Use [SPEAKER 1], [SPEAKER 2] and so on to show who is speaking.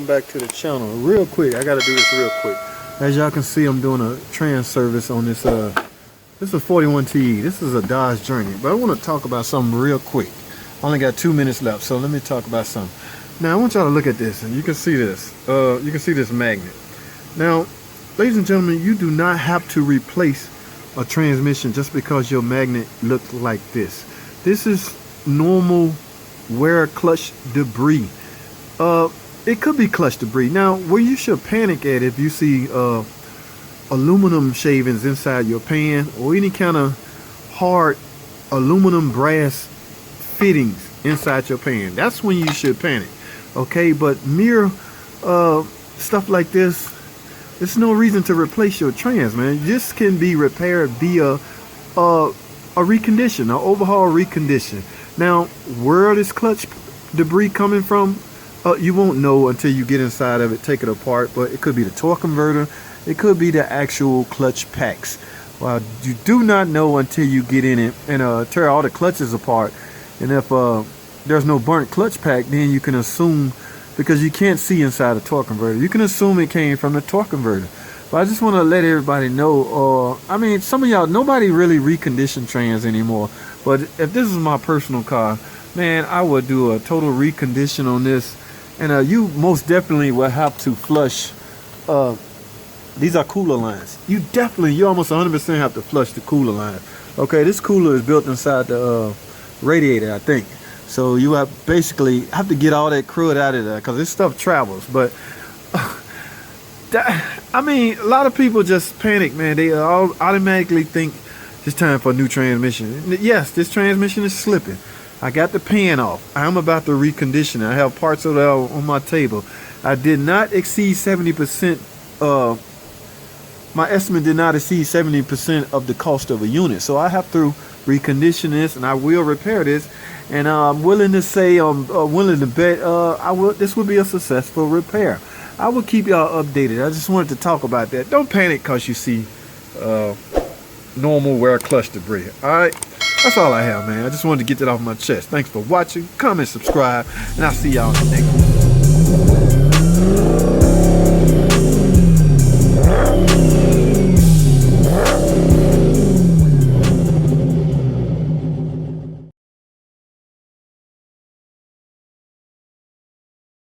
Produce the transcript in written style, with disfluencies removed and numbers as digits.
[SPEAKER 1] welcome back to the channel. Real quick, I gotta do this real quick. As y'all can see, I'm doing a trans service on this this is a 41TE. This is a Dodge Journey, but I want to talk about something real quick. I only got 2 minutes left, so let me talk about something. Now I want y'all to look at this, and you can see this. You can see this magnet. Now, ladies and gentlemen, you do not have to replace a transmission just because your magnet looks like this. This is normal wear clutch debris. It could be clutch debris. Now, where you should panic at if you see aluminum shavings inside your pan or any kind of hard aluminum brass fittings inside your pan, that's when you should panic. Okay, but mere stuff like this, there's no reason to replace your trans, man. This can be repaired via a recondition, an overhaul recondition. Now, where is clutch debris coming from? You won't know until you get inside of it, take it apart, but it could be the torque converter, it could be the actual clutch packs. Well, you do not know until you get in it and tear all the clutches apart. And if there's no burnt clutch pack, then you can assume, because you can't see inside the torque converter, you can assume it came from the torque converter. But I just want to let everybody know, I mean, some of y'all, nobody really recondition trans anymore. But if this is my personal car, man, I would do a total recondition on this. And you most definitely will have to flush. These are cooler lines. You almost 100% have to flush the cooler line. Okay, this cooler is built inside the radiator, I think. So you basically have to get all that crud out of there because this stuff travels. But I mean, a lot of people just panic, man. They all automatically think it's time for a new transmission. Yes, this transmission is slipping. I got the pan off. I'm about to recondition it. I have parts of that on my table. I did not exceed 70%. My estimate did not exceed 70% of the cost of a unit. So I have to recondition this, and I will repair this. And I'm willing to say, I'm willing to bet, this will be a successful repair. I will keep y'all updated. I just wanted to talk about that. Don't panic because you see normal wear clutch debris. All right. That's all I have, man. I just wanted to get that off my chest. Thanks for watching. Comment, subscribe, and I'll see y'all in the next one.